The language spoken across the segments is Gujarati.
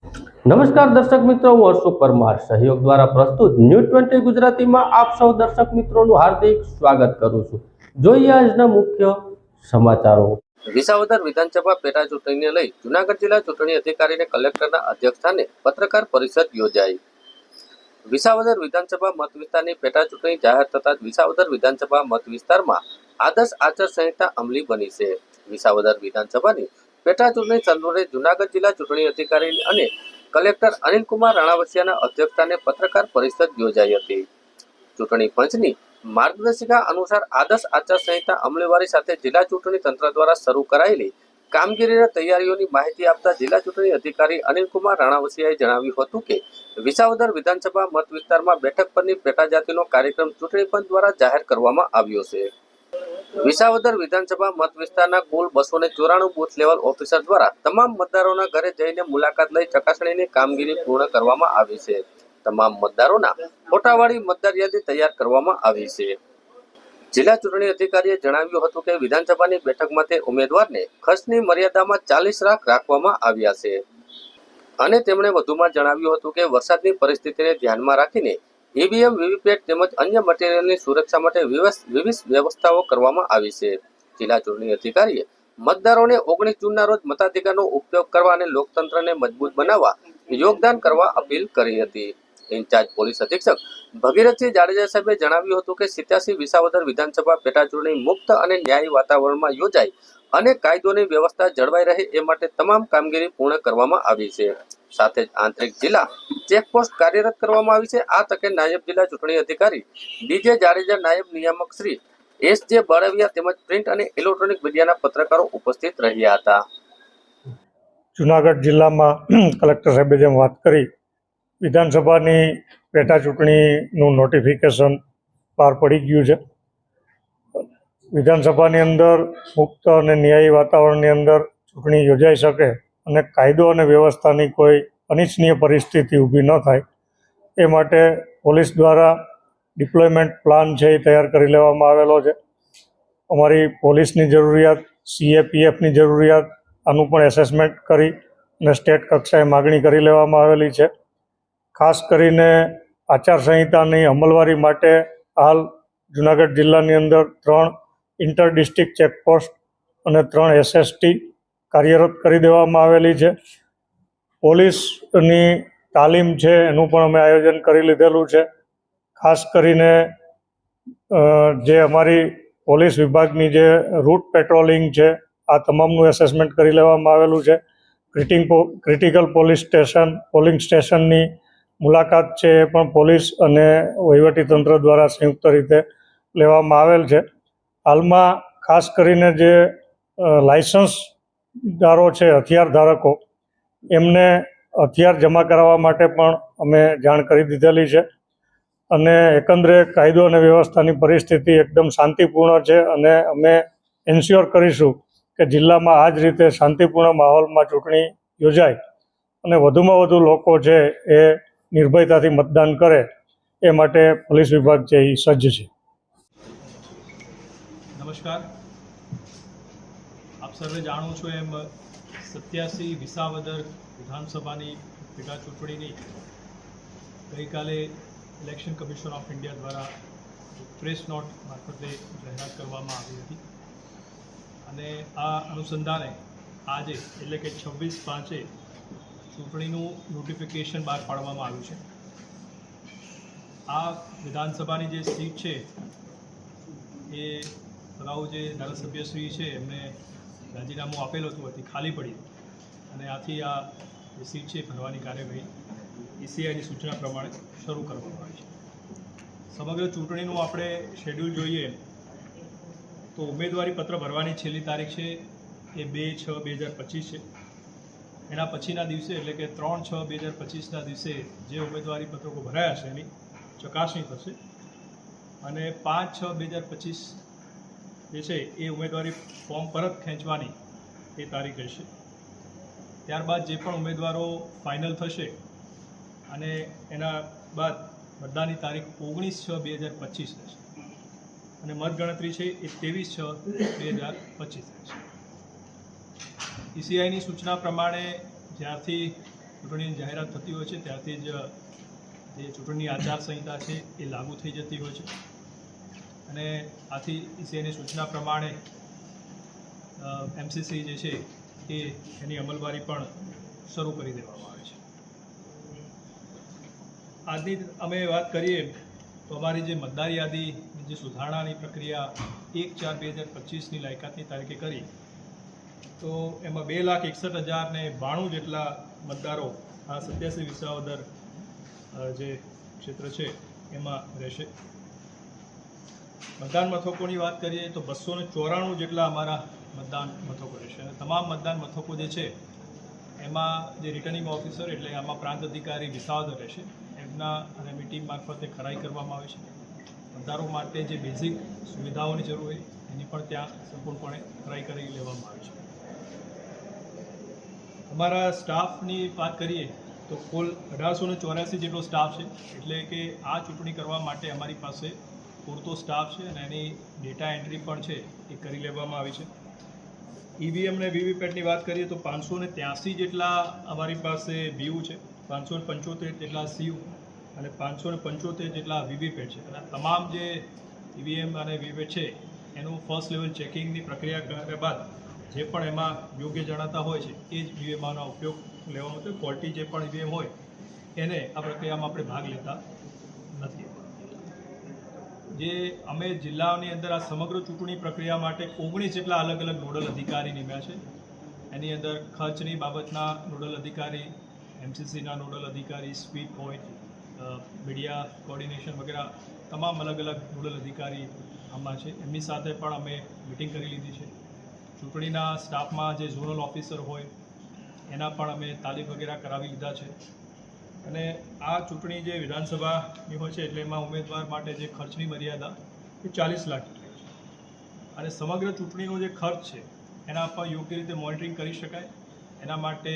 નમસ્કાર દર્શક મિત્રો, હું હર્ષુ પરમાર સહયોગ દ્વારા પ્રસ્તુત ન્યૂઝ 20 ગુજરાતીમાં આપ સૌ દર્શક મિત્રોનું હાર્દિક સ્વાગત કરું છું। જોઈએ આજના મુખ્ય સમાચારો। વિસાવદર વિધાનસભા પેટા ચૂંટણીને લઈ જૂનાગઢ જિલ્લા ચૂંટણી અધિકારીને કલેક્ટરના અધ્યક્ષસ્થાને પત્રકાર પરિષદ યોજાઈ। વિસાવદર વિધાનસભા મત વિસ્તારની પેટા ચૂંટણી જાહેર થતાં જ વિસાવદર વિધાનસભા મત વિસ્તારમાં આદર્શ આચાર સંહિતા અમલી બની છે। વિસાવદર વિધાનસભાની પેટા ચૂંટણી સંદર્ભે જૂનાગઢ જિલ્લા ચૂંટણી અધિકારી અને કલેક્ટર અનિલકુમાર રાણાવસિયાના અધ્યક્ષસ્થાને પત્રકાર પરિષદ યોજાઈ હતી। ચૂંટણી પંચની માર્ગદર્શિકા અનુસાર આદર્શ આચાર સંહિતા અમલવારી સાથે જિલ્લા ચૂંટણી તંત્ર દ્વારા શરૂ કરાયેલી કામગીરીના તૈયારીઓની માહિતી આપતા જિલ્લા ચૂંટણી અધિકારી અનિલકુમાર રાણાવસિયાએ જણાવ્યું હતું કે વિસાવદર વિધાનસભા મત વિસ્તારમાં બેઠક પરની પેટા જાતિનો કાર્યક્રમ ચૂંટણી પંચ દ્વારા જાહેર કરવામાં આવ્યો છે। વિસાવદર વિધાનસભા મત વિસ્તારના કુલ 294 બૂથ લેવલ ઓફિસર દ્વારા તમામ મતદારોના ઘરે જઈને મુલાકાત લઈ ચકાસણીની કામગીરી પૂર્ણ કરવામાં આવી છે। તમામ મતદારોના ફોટાવાળી મતદાર યાદી તૈયાર કરવામાં આવી છે। જિલ્લા ચૂંટણી અધિકારીએ જણાવ્યું હતું કે વિધાનસભાની બેઠક માટે ઉમેદવારને ખર્ચની મર્યાદામાં 40 લાખ રાખવામાં આવ્યા છે અને તેમણે વધુમાં જણાવ્યું હતું કે વરસાદની પરિસ્થિતિને ધ્યાનમાં રાખીને ઈવીએમ, વીવીપેટ તેમજ અન્ય મટીરીયલની સુરક્ષા માટે વિવિધ વ્યવસ્થાઓ કરવામાં આવી છે। જિલ્લા ચૂંટણી અધિકારીએ મતદારોને 19 જૂનના રોજ મતાધિકારનો ઉપયોગ કરવા અને લોકતંત્રને મજબૂત બનાવવા યોગદાન કરવા અપીલ કરી હતી। ઇન્ચાર્જ પોલીસ અધિક્ષક ભગીરથસિંહ જાડેજા સાહેબે જણાવ્યું હતું કે 87 વિસાવદર વિધાનસભા પેટા ચૂંટણી મુક્ત અને ન્યાયી વાતાવરણમાં યોજાઈ અને કાયદોની વ્યવસ્થા જળવાઈ રહે એ માટે તમામ કામગીરી પૂર્ણ કરવામાં આવી છે। સાથે જ આંતરિક જિલ્લા ચેકપોસ્ટ કાર્યરત કરવામાં આવી છે। આ તકે નાયબ જિલ્લા ચૂંટણી અધિકારી ડીજે જાડેજા, નાયબ નિયામક શ્રી એસ.જે. બાળવિયા તેમજ પ્રિન્ટ અને ઇલેક્ટ્રોનિક મીડિયાના પત્રકારો ઉપસ્થિત રહ્યા હતા। જૂનાગઢ જિલ્લામાં કલેક્ટર સાહેબે જેમ વાત કરી, વિધાનસભાની પેટા ચૂંટણીનું નોટિફિકેશન બહાર પડી ગયું છે। વિધાનસભાની અંદર મુક્ત અને ન્યાયી વાતાવરણની અંદર ચૂંટણી યોજાઈ શકે અને કાયદો અને વ્યવસ્થાની કોઈ અનિચ્છનીય પરિસ્થિતિ ઊભી ન થાય એ માટે પોલીસ દ્વારા ડિપ્લોયમેન્ટ પ્લાન છે એ તૈયાર કરી લેવામાં આવેલો છે। અમારી પોલીસની જરૂરિયાત, સીએપીએફની જરૂરિયાત, આનું પણ એસેસમેન્ટ કરી અને સ્ટેટ કક્ષાએ માગણી કરી લેવામાં આવેલી છે। ખાસ કરીને આચારસંહિતાની અમલવારી માટે હાલ જૂનાગઢ જિલ્લાની અંદર 3 ઇન્ટર ડિસ્ટ્રિક્ટ ચેકપોસ્ટ અને 3 એસએસટી કાર્યરત કરી દેવામાં આવેલી છે। પોલીસની તાલીમ છે એનું પણ અમે આયોજન કરી લીધેલું છે। ખાસ કરીને જે અમારી પોલીસ વિભાગની જે રૂટ પેટ્રોલિંગ છે આ તમામનું એસેસમેન્ટ કરી લેવામાં આવેલું છે। ક્રિટિકલ પોલિંગ સ્ટેશનની મુલાકાત છે એ પણ પોલીસ અને વહીવટીતંત્ર દ્વારા સંયુક્ત રીતે લેવામાં આવેલ છે। હાલમાં ખાસ કરીને જે લાયસન્સદારો છે, હથિયાર ધારકો, એમને હથિયાર જમા કરાવવા માટે પણ અમે જાણ કરી દીધેલી છે અને એકંદરે કાયદો અને વ્યવસ્થાની પરિસ્થિતિ એકદમ શાંતિપૂર્ણ છે અને અમે એન્શ્યોર કરીશું કે જિલ્લામાં આ જ રીતે શાંતિપૂર્ણ માહોલમાં ચૂંટણી યોજાય અને વધુમાં વધુ લોકો છે એ નિર્ભયતાથી મતદાન કરે એ માટે પોલીસ વિભાગ છે એ સજ્જ છે। નમસ્કાર, આપ સર્વે જાણો છો એમ 87 વિસાવદર વિધાનસભાની પેટા ચૂંટણીની ગઈકાલે ઇલેક્શન કમિશન ઓફ ઇન્ડિયા દ્વારા પ્રેસ નોટ મારફતે જાહેરાત કરવામાં આવી હતી અને આ અનુસંધાને આજે એટલે કે 26/5 ચૂંટણીનું નોટિફિકેશન બહાર પાડવામાં આવ્યું છે। આ વિધાનસભાની જે સીટ છે એ અગાઉ જે ધારાસભ્યશ્રી છે એમને રાજીનામું આપેલું હતું, હતી ખાલી પડી અને આથી આ જે સીટ છે ભરવાની કાર્યવાહી ઈસીઆઈની સૂચના પ્રમાણે શરૂ કરવામાં આવી છે। સમગ્ર ચૂંટણીનું આપણે શેડ્યુલ જોઈએ તો ઉમેદવારી પત્ર ભરવાની છેલ્લી તારીખ છે એ 2/6/2025 છે। એના પછીના દિવસે એટલે કે 3/6/2025ના દિવસે જે ઉમેદવારી પત્રકો ભરાયા છે એની ચકાસણી થશે અને 5/6/2025 જે છે એ ઉમેદવારી ફોર્મ પરત ખેંચવાની એ તારીખ રહેશે। ત્યારબાદ જે પણ ઉમેદવારો ફાઇનલ થશે અને એના બાદ મતદાનની તારીખ 19/6/2025 રહેશે અને મતગણતરી છે એ 23/6/2025 રહેશે। ઈસીઆઈની સૂચના પ્રમાણે જ્યારથી ચૂંટણીની જાહેરાત થતી હોય છે ત્યારથી જ જે ચૂંટણી આચારસંહિતા છે એ લાગુ થઈ જતી હોય છે અને આથી ઈસીઆઈની સૂચના પ્રમાણે એમસીસી જે છે એ એની અમલવારી પણ શરૂ કરી દેવામાં આવે છે. આજની અમે વાત કરીએ તો અમારી જે મતદાર યાદીની જે સુધારણાની પ્રક્રિયા 1/4/2025ની લાયકાતની તારીખે કરી તો એમાં 2,61,092 જેટલા મતદારો આ 87 વિસાવદર જે ક્ષેત્ર છે એમાં રહેશે. મતદાન મથકોની વાત કરીએ તો 294 જેટલા અમારા મતદાન મથકો રહેશે અને તમામ મતદાન મથકો જે છે એમાં જે રિટર્નિંગ ઓફિસર એટલે આમાં પ્રાંત અધિકારી વિસાવદર રહેશે એમના અને એમની ટીમ મારફતે ખરાઈ કરવામાં આવે છે. મતદારો માટે જે બેઝિક સુવિધાઓની જરૂર હોય એની પણ ત્યાં સંપૂર્ણપણે ખરાઈ કરી લેવામાં આવે છે. અમારા સ્ટાફની વાત કરીએ તો કુલ 1884 જેટલો સ્ટાફ છે એટલે કે આ ચૂંટણી કરવા માટે અમારી પાસે પૂરતો સ્ટાફ છે અને એની ડેટા એન્ટ્રી પણ છે એ કરી લેવામાં આવી છે. ઈવીએમ અને વીવીપેટની વાત કરીએ તો 583 જેટલા અમારી પાસે વીયુ છે, 575 જેટલા સીયુ અને 575 જેટલા વીવીપેટ છે અને તમામ જે ઈવીએમ અને વીવીપેટ છે એનું ફર્સ્ટ લેવલ ચેકિંગની પ્રક્રિયા કર્યા બાદ જે પણ એમાં યોગ્ય જણાતા હોય છે એ જ ઈવીએમનો ઉપયોગ લેવાનો છે. ફોલ્ટી જે પણ ઈવીએમ હોય એને આ પ્રક્રિયામાં આપણે ભાગ લેતા નથી. જે અમે જિલ્લાની અંદર આ સમગ્ર ચૂંટણી પ્રક્રિયા માટે 19 જેટલા અલગ અલગ નોડલ અધિકારી નિમ્યા છે. એની અંદર ખર્ચની બાબતના નોડલ અધિકારી, એમસીસીના નોડલ અધિકારી, સ્પીડ પોઈન્ટ, મીડિયા કોર્ડિનેશન વગેરે તમામ અલગ અલગ નોડલ અધિકારી આમાં છે. એમની સાથે પણ અમે મિટિંગ કરી લીધી છે. ચૂંટણીના સ્ટાફમાં જે ઝોનલ ઓફિસર હોય એના પણ અમે તાલીમ વગેરે કરાવી લીધા છે અને આ ચૂંટણી જે વિધાનસભાની હોય છે એટલે એમાં ઉમેદવાર માટે જે ખર્ચની મર્યાદા એ 40 લાખ છે અને સમગ્ર ચૂંટણીનો જે ખર્ચ છે એના પર યોગ્ય રીતે મોનિટરિંગ કરી શકાય એના માટે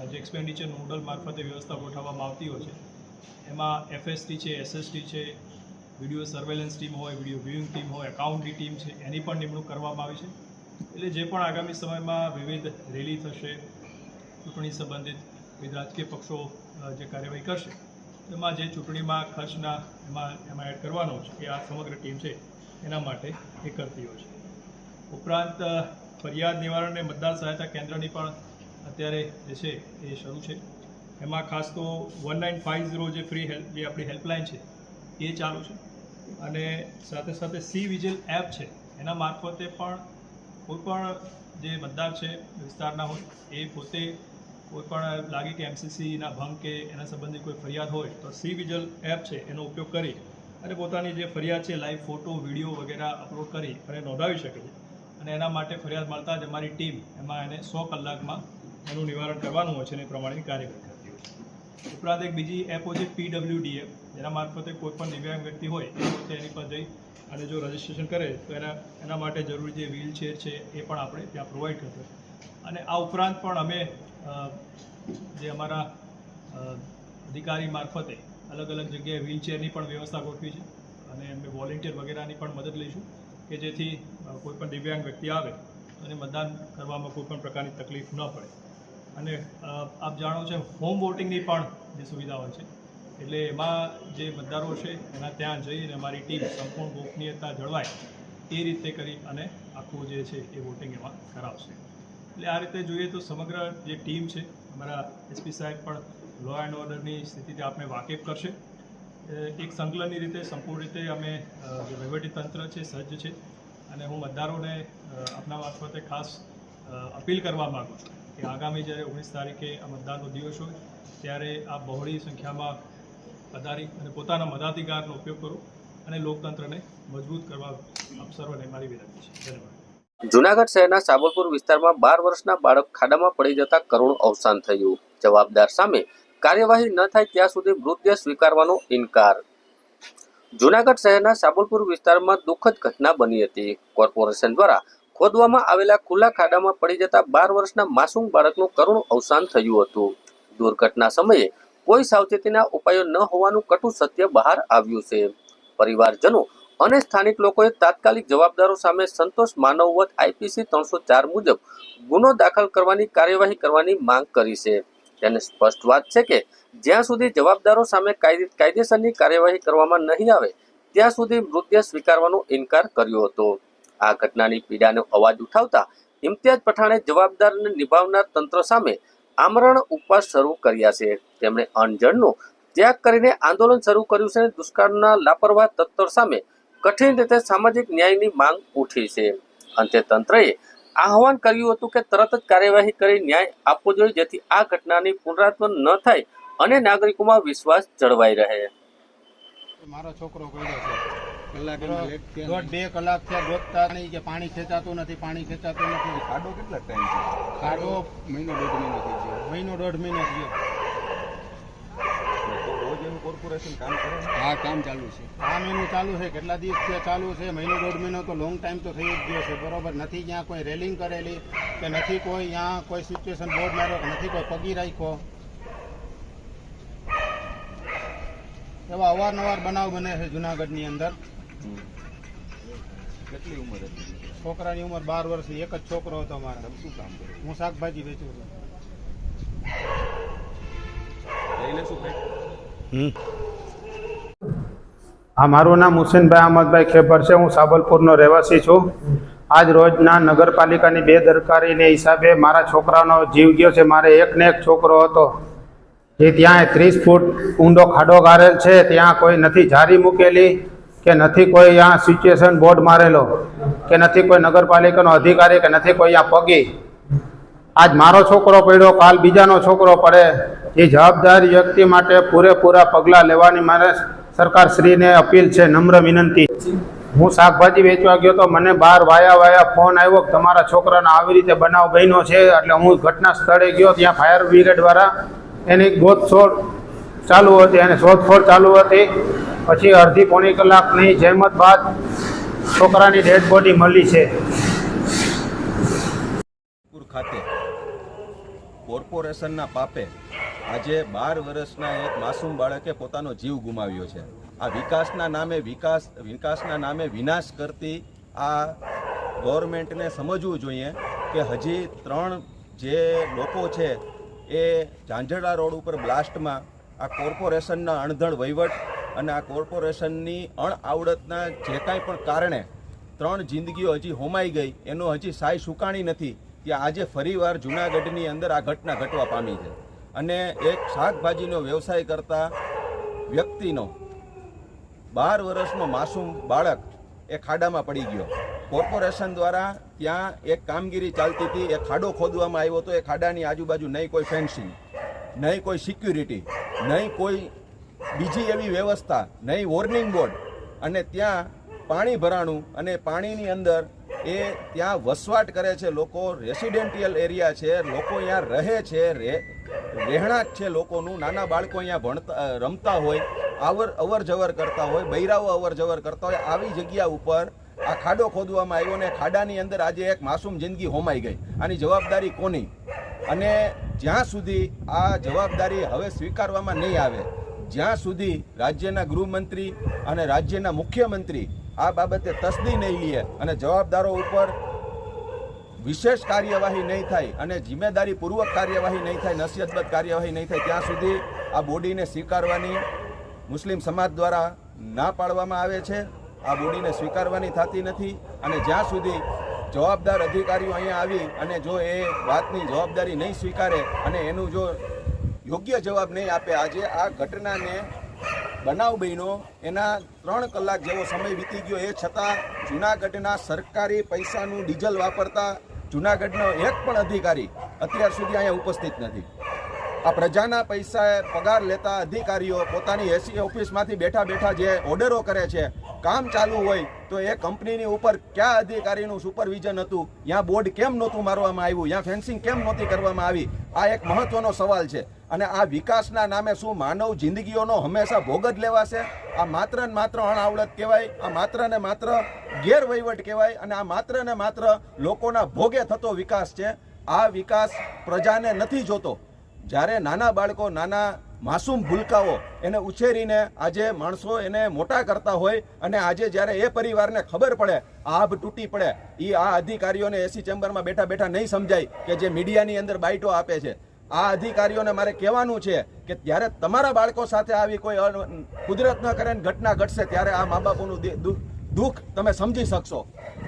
જે એક્સપેન્ડિચર નોડલ મારફતે વ્યવસ્થા ગોઠવવામાં આવતી હોય છે. એમાં એફએસટી છે, એસએસટી છે, વિડીયો સર્વેલન્સ ટીમ હોય, વિડીયો વ્યુઇંગ ટીમ હોય, એકાઉન્ટની ટીમ છે, એની પણ નિમણૂક કરવામાં આવી છે. એટલે જે પણ આગામી સમયમાં વિવિધ રેલી થશે, ચૂંટણી સંબંધિત વિવિધ રાજકીય પક્ષો જે કાર્યવાહી કરશે એમાં જે ચૂંટણીમાં ખર્ચના એમાં એડ કરવાનો છે એ આ સમગ્ર ટીમ છે એના માટે એ કરતી હોય છે. ઉપરાંત ફરિયાદ નિવારણ અને મતદાર સહાયતા કેન્દ્રની પણ અત્યારે જે છે એ શરૂ છે. એમાં ખાસ તો 1950 જે ફ્રી હેલ્પ જે આપણી હેલ્પલાઇન છે એ ચાલુ છે અને સાથે સાથે સી વિજિલ એપ છે એના મારફતે પણ કોઈપણ જે મતદાર છે વિસ્તારના હોય એ પોતે કોઈપણ લાગે કે એમસીસીના ભંગ કે એના સંબંધિત કોઈ ફરિયાદ હોય તો સી વિજિલ એપ છે એનો ઉપયોગ કરી અને પોતાની જે ફરિયાદ છે લાઈવ ફોટો, વિડીયો વગેરે અપલોડ કરી અને નોંધાવી શકે છે અને એના માટે ફરિયાદ મળતા જ અમારી ટીમ એમાં એને 100 કલાકમાં એનું નિવારણ કરવાનું હોય છે અને એ પ્રમાણેની કાર્યવાહી કરતી હોય છે. ઉપરાંત એક બીજી એપો છે PWDF જેના મારફતે કોઈપણ દિવ્યાંગ વ્યક્તિ હોય એ પોતે એની પર જઈ અને જો રજિસ્ટ્રેશન કરે તો એના માટે જરૂરી જે વ્હીલચેર છે એ પણ આપણે ત્યાં પ્રોવાઈડ કરતા અને આ ઉપરાંત પણ અમે જે અમારા અધિકારી મારફતે અલગ અલગ જગ્યાએ વ્હીલચેરની પણ વ્યવસ્થા ગોઠવી છે અને અમે વોલેન્ટિયર વગેરેની પણ મદદ લઈશું કે જેથી કોઈપણ દિવ્યાંગ વ્યક્તિ આવે અને મતદાન કરવામાં કોઈપણ પ્રકારની તકલીફ ન પડે. અને આપ જાણો છો હોમ વોટિંગની પણ જે સુવિધા હોય છે એટલે એમાં જે મતદારો છે એના ત્યાં જઈને અમારી ટીમ સંપૂર્ણ ગોપનીયતા જળવાય એ રીતે કરી અને આખું જે છે એ વોટિંગ એમાં કરાવશે. એટલે આ રીતે જોઈએ તો સમગ્ર જે ટીમ છે અમારા એસપી સાહેબ પણ લો એન્ડ ઓર્ડરની સ્થિતિથી આપણે વાકેફ કરશે. એક સંકલનની રીતે સંપૂર્ણ રીતે અમે જે વહીવટીતંત્ર છે સજ્જ છે અને હું મતદારોને આપના મારફતે ખાસ અપીલ કરવા માગું છું કે આગામી જ્યારે 19 તારીખે આ મતદાનનો દિવસ હોય ત્યારે આ બહોળી સંખ્યામાં પધારી અને પોતાના મતાધિકારનો ઉપયોગ કરો અને લોકતંત્રને મજબૂત કરવા આપ સર્વને મારી વિનંતી છે. ધન્યવાદ. જૂનાગઢ શહેરના સાબલપુર વિસ્તારમાં 12 વર્ષના બાળક ખાડામાં પડી જતા કરુણ અવસાન થયું. જવાબદાર સામે કાર્યવાહી ન થાય ત્યાં સુધી મૃતદેહ સ્વીકારવાનો ઇનકાર. જૂનાગઢ શહેરના સાબલપુર વિસ્તારમાં દુઃખદ ઘટના બની હતી. કોર્પોરેશન દ્વારા ખોદવામાં આવેલા ખુલ્લા ખાડામાં પડી જતા 12 વર્ષના માસૂમ બાળકનું કરુણ અવસાન થયું હતું. દુર્ઘટના સમયે કોઈ સાવચેતીના ઉપાયો ન હોવાનું કટુ સત્ય બહાર આવ્યું છે. પરિવારજનો અને સ્થાનિક લોકોએ તાત્કાલિક જવાબદારો સામે સંતોષ માનવવધ IPC 304 મુજબ ગુનો દાખલ કરવાની કાર્યવાહી કરવાની માંગ કરી છે. તેની સ્પષ્ટ વાત છે કે જ્યાં સુધી જવાબદારો સામે કાયદેસરની કાર્યવાહી કરવામાં નહીં આવે ત્યાં સુધી મૃતદેહ સ્વીકારવાનો ઇનકાર કર્યો હતો. આ ઘટનાની પીડાનો અવાજ ઉઠાવતા ઇમ્તિયાઝ પઠાણે જવાબદારને નિભાવનાર તંત્ર સામે આમરણ ઉપવાસ શરૂ કર્યા છે. તેમણે અણજણનો ત્યાગ કરીને આંદોલન શરૂ કર્યું છે અને દુષ્કાળના લાપરવાહ તંત્ર સામે કઠિન રીતે સામાજિક ન્યાયની માંગ ઉઠી છે. અંતે તંત્રએ આહવાન કર્યું હતું કે તરત જ કાર્યવાહી કરી ન્યાય આપવો જોઈએ, જેથી આ ઘટનાની પુનરાવર્તન ન થાય અને નાગરિકોમાં વિશ્વાસ જળવાઈ રહે. મારો છોકરો પડ્યો છે, દોઢ 2 કલાક થયા ગોતતા નહીં કે પાણી ખેંચાતું નથી. ખાડો કેટલા ટાઈમ છે? ખાડો મહિનો દોઢ મહિનો થયો. રોજ એનું કોર્પોરેશન કામ કરે? હા, કામ ચાલુ છે. કામ એનું ચાલુ છે, કેટલા દિવસથી ચાલુ છે. મહિનો દોઢ મહિનો તો લોંગ ટાઈમ તો થઈ જ ગયો છે. બરોબર નથી ત્યાં કોઈ રેલિંગ કરેલી કે નથી કોઈ ત્યાં કોઈ સિચ્યુએશન બોર્ડ માર્યો, નથી કોઈ પગી રાખ્યો. એવા અવારનવાર બનાવ બને છે જુનાગઢની અંદર. કેટલી ઉંમર હતી છોકરાની? ઉંમર 12 વર્ષની. એક જ છોકરો હતો મારે. શું કામ કરે? હું શાકભાજી વેચું છું. હા, મારું નામ હુસેનભાઈ અહમદભાઈ ખેબર છે. હું સાબલપુરનો રહેવાસી છું. આજ રોજના નગરપાલિકાની બેદરકારીને હિસાબે મારા છોકરાનો જીવ ગયો છે. મારે એકને એક છોકરો હતો જે ત્યાં 30 ફૂટ ઊંડો ખાડો ગારેલ છે. ત્યાં કોઈ નથી જારી મૂકેલી કે નથી કોઈ ત્યાં સિચ્યુએશન બોર્ડ મારેલો કે નથી કોઈ નગરપાલિકાનો અધિકારી કે નથી કોઈ ત્યાં પગી. આજ મારો છોકરો પડ્યો, કાલ બીજાનો છોકરો પડે. એ જવાબદાર વ્યક્તિ માટે પૂરેપૂરા પગલાં લેવાની મારે સરકારશ્રીને અપીલ છે, નમ્ર વિનંતી. હું શાકભાજી વેચવા ગયો તો મને બહાર વાયા ફોન આવ્યો કે તમારા છોકરાને આવી રીતે બનાવ બન્યો છે. એટલે હું ઘટના સ્થળે ગયો. ત્યાં ફાયર બ્રિગેડવાળા એની શોધખોળ ચાલુ હતી. પછી અડધી પોણી કલાકની જહેમત બાદ છોકરાની ડેડ બોડી મળી છે. ખાતે કોર્પોરેશનના પાપે આજે 12 વર્ષના એક માસૂમ બાળકે પોતાનો જીવ ગુમાવ્યો છે. આ વિકાસના નામે વિનાશ કરતી આ ગવર્મેન્ટને સમજવું જોઈએ કે હજી 3 જે લોકો છે એ ઝાંઝરડા રોડ ઉપર બ્લાસ્ટમાં આ કોર્પોરેશનના અણધડ વહીવટ અને આ કોર્પોરેશનની અણઆવડતના જે કાંઈ પણ કારણે 3 જિંદગીઓ હજી હોમાઈ ગઈ, એનો હજી સાય સુકાણી નથી. ત્યાં આજે ફરીવાર જૂનાગઢની અંદર આ ઘટના ઘટવા પામી છે. અને એક શાકભાજીનો વ્યવસાય કરતા વ્યક્તિનો 12 વર્ષનો માસૂમ બાળક એ ખાડામાં પડી ગયો. કોર્પોરેશન દ્વારા ત્યાં એક કામગીરી ચાલતી હતી. એ ખાડો ખોદવામાં આવ્યો હતો. એ ખાડાની આજુબાજુ નહીં કોઈ ફેન્સિંગ, નહીં કોઈ સિક્યુરિટી, નહીં કોઈ બીજી એવી વ્યવસ્થા, નહીં વોર્નિંગ બોર્ડ. અને ત્યાં પાણી ભરાણું અને પાણીની અંદર એ ત્યાં વસવાટ કરે છે લોકો. રેસિડેન્ટિયલ એરિયા છે, લોકો અહીંયા રહે છે, રહેણાંક છે લોકોનું. નાના બાળકો અહીંયા રમતા હોય, અવર જવર કરતા હોય, બૈરાઓ અવર જવર કરતા હોય. આવી જગ્યા ઉપર આ ખાડો ખોદવામાં આવ્યો ને ખાડાની અંદર આજે એક માસૂમ જિંદગી હોમાઈ ગઈ. આની જવાબદારી કોની? અને જ્યાં સુધી આ જવાબદારી હવે સ્વીકારવામાં નહીં આવે, જ્યાં સુધી રાજ્યના ગૃહમંત્રી અને રાજ્યના મુખ્યમંત્રી આ બાબતે તસદી નહીં લે અને જવાબદારો ઉપર વિશેષ કાર્યવાહી નહીં થાય અને જિમ્મેદારીપૂર્વક કાર્યવાહી નહીં થાય, નસીહતબદ્ધ કાર્યવાહી નહીં થાય, ત્યાં સુધી આ બોડીને સ્વીકારવાની મુસ્લિમ સમાજ દ્વારા ના પાડવામાં આવે છે. આ બોડીને સ્વીકારવાની થતી નથી. અને જ્યાં સુધી જવાબદાર અધિકારીઓ અહીંયા આવી અને જો એ વાતની જવાબદારી નહીં સ્વીકારે અને એનું જો યોગ્ય જવાબ નહીં આપે, આજે આ ઘટનાને બનાવ બન્યો એના 3 કલાક જેવો સમય વીતી ગયો, એ છતાં જૂનાગઢના સરકારી પૈસાનું ડીઝલ વાપરતા જૂનાગઢનો એક પણ અધિકારી અત્યાર સુધી અહીંયા ઉપસ્થિત નથી. આ પ્રજાના પૈસા પગાર લેતા અધિકારીઓ પોતાની એસી ઓફિસમાંથી બેઠા જે ઓર્ડરો કરે છે, કામ ચાલુ હોય તો એ કંપનીની ઉપર ક્યાં અધિકારીનું સુપરવિઝન હતું? ત્યાં બોર્ડ કેમ નહોતું મારવામાં આવ્યું? ત્યાં ફેન્સિંગ કેમ નહોતી કરવામાં આવી? આ એક મહત્વનો સવાલ છે. અને આ વિકાસના નામે શું માનવ જિંદગીઓનો હંમેશા ભોગ જ લેવાશે? આ માત્ર ને માત્ર અણઆવડત કહેવાય, આ માત્ર ને માત્ર ગેરવહીવટ કહેવાય અને આ માત્ર ને માત્ર લોકોના ભોગે થતો વિકાસ છે. આ વિકાસ પ્રજાને નથી જોતો. જ્યારે નાના બાળકો, નાના માસૂમ ભૂલકાઓ એને ઉછેરીને આજે માણસો એને મોટા કરતા હોય અને આજે જ્યારે એ પરિવારને ખબર પડે, આભ તૂટી પડે, એ આ અધિકારીઓને એસી ચેમ્બરમાં બેઠા નહીં સમજાય કે જે મીડિયાની અંદર બાઇટો આપે છે. આ અધિકારીઓને મારે કહેવાનું છે કે જ્યારે તમારા બાળકો સાથે આવી કોઈ કુદરત ન કરે ઘટના ઘટશે ત્યારે આ મા બાપોનું દુઃખ તમે સમજી શકશો.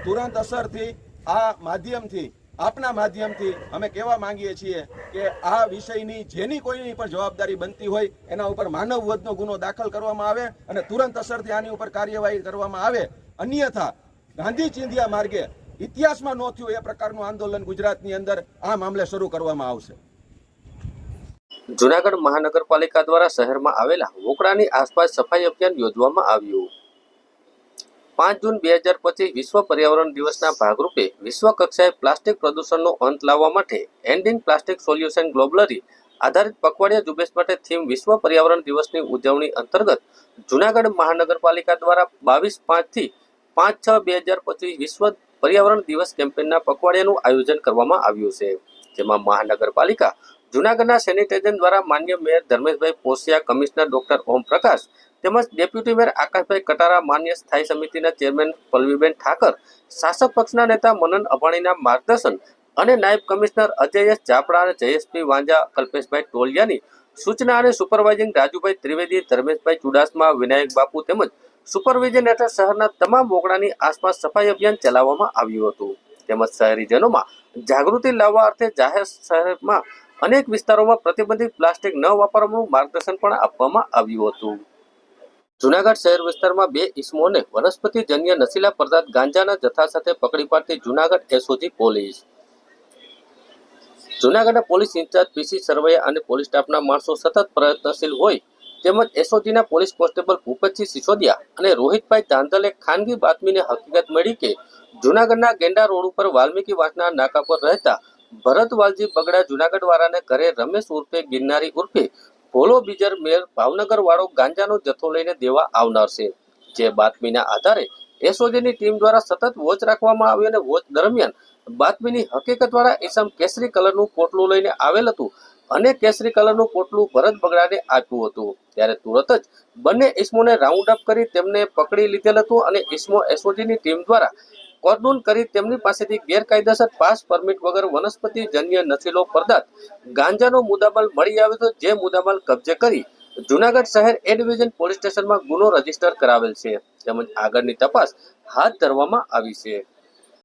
તુરંત અસરથી આ માધ્યમથી આપના માધ્યમથી અમે કહેવા માંગીએ છીએ કે આ વિષયની જેની કોઈની પણ જવાબદારી બનતી હોય એના ઉપર માનવ વધનો ગુનો દાખલ કરવામાં આવે અને તુરંત અસરથી આની ઉપર કાર્યવાહી કરવામાં આવે. અન્યથા ગાંધી ચિંધ્યા માર્ગે ઇતિહાસમાં ન થયું એ પ્રકારનું આંદોલન ગુજરાતની અંદર આ મામલે શરૂ કરવામાં આવશે. જૂનાગઢ મહાનગરપાલિકા દ્વારા શહેરમાં આવેલા વોકડાની આસપાસ સફાઈ અભિયાન યોજવામાં આવ્યું. 5 જૂન 2025 વિશ્વ પર્યાવરણ દિવસના ભાગરૂપે વિશ્વ કક્ષાએ પ્લાસ્ટિક પ્રદૂષણનો અંત લાવવા માટે એન્ડિંગ પ્લાસ્ટિક સોલ્યુશન ગ્લોબલી આધારિત પખવાડિયા ઝુંબેશ માટે થીમ વિશ્વ પર્યાવરણ દિવસની ઉજવણી અંતર્ગત જૂનાગઢ મહાનગરપાલિકા દ્વારા 22/5 થી 5/6/2025 વિશ્વ પર્યાવરણ દિવસ કેમ્પેનના પખવાડિયાનું આયોજન કરવામાં આવ્યું છે. જેમાં મહાનગરપાલિકા જૂનાગઢના સેનિટેશન દ્વારા માન્ય mayor Dharmeshbhai પોસિયા, commissioner doctor Om Prakash તેમજ ડેપ્યુટી મેયર આકાશભાઈ કટારા, માન્ય સ્થાયી સમિતિના ચેરમેન પલ્લવીબેન ઠાકર, શાસક પક્ષના નેતા મનન અભાણીના માર્ગદર્શન અને નાયબ કમિશનર અજય એસ ચાપડા અને જયેશભાઈ વાંજા, કલ્પેશભાઈ ટોલિયાની સૂચના અને સુપરવાઇઝિંગ રાજુભાઈ ત્રિવેદી, ધર્મેશભાઈ ચુડાસમા, વિનાયક બાપુ તેમજ સુપરવિઝન હેઠળ શહેરના તમામ વોકડાની આસપાસ સફાઈ અભિયાન ચલાવવામાં આવ્યું હતું. તેમજ શહેરીજનોમાં જાગૃતિ લાવવા અર્થે જાહેર શહેરમાં અનેક વિસ્તારોમાં પ્રતિબંધિત પ્લાસ્ટિક ન વાપરવાનું માર્ગદર્શન પણ આપવામાં આવ્યું હતું. જૂનાગઢ શહેર વિસ્તારમાં 2 ઇસમોને વનસ્પતિજન્ય નશીલા પદાર્થ ગાંજાના જથ્થા સાથે પકડી પાડતી જૂનાગઢ એસઓજી પોલીસ. જૂનાગઢના પોલીસ ઇન્ચાર્જ પીસી સરવૈયા અને પોલીસ સ્ટાફના માણસો સતત પ્રયત્નશીલ હોય તેમજ એસઓજીના પોલીસ કોન્સ્ટેબલ ભૂપતસિંહ સિસોદિયા અને રોહિતભાઈ ધાંધલે ખાનગી બાતમીને હકીકત મળી કે જૂનાગઢના ગેંડા રોડ ઉપર વાલ્મીકી વાસના નાકા પર રહેતા ભરત વાલજી બગડા જૂનાગઢ વાળાને ઘરે રમેશ ઉર્ફે ગિરનારી ઉર્ફે ભોલો બીજર મેર ભાવનગર વાળો ગાંજાનો જથ્થો લઈને દેવા આવનાર છે. જે બાતમીના આધારે એસઓજીની ટીમ દ્વારા સતત વોચ રાખવામાં આવી અને વોચ દરમિયાન બાતમીની હકીકતવાળા ઈસમ કેસરી કલરનું પોટલું લઈને આવેલ હતું અને કેસરી કલરનું પોટલું ભરત બગડાને આપ્યું હતું. ત્યારે તુરંત જ બંને ઈસમોને રાઉન્ડ અપ કરી તેમને પકડી લીધેલ હતું અને ઈસમો એસઓજીની ટીમ દ્વારા કોર્ડન કરી તેમની પાસેથી ગેરકાયદેસર પાસ પરમિટ વગર વનસ્પતિજન્ય નશીલો પદાર્થ ગાંજાનો મુદ્દામાલ મળી આવ્યો હતો. જે મુદ્દામાલ કબજે કરી જૂનાગઢ શહેર એ ડિવિઝન પોલીસ સ્ટેશનમાં ગુનો રજીસ્ટર કરાવેલ છે તેમજ આગળની તપાસ હાથ ધરવામાં આવી છે.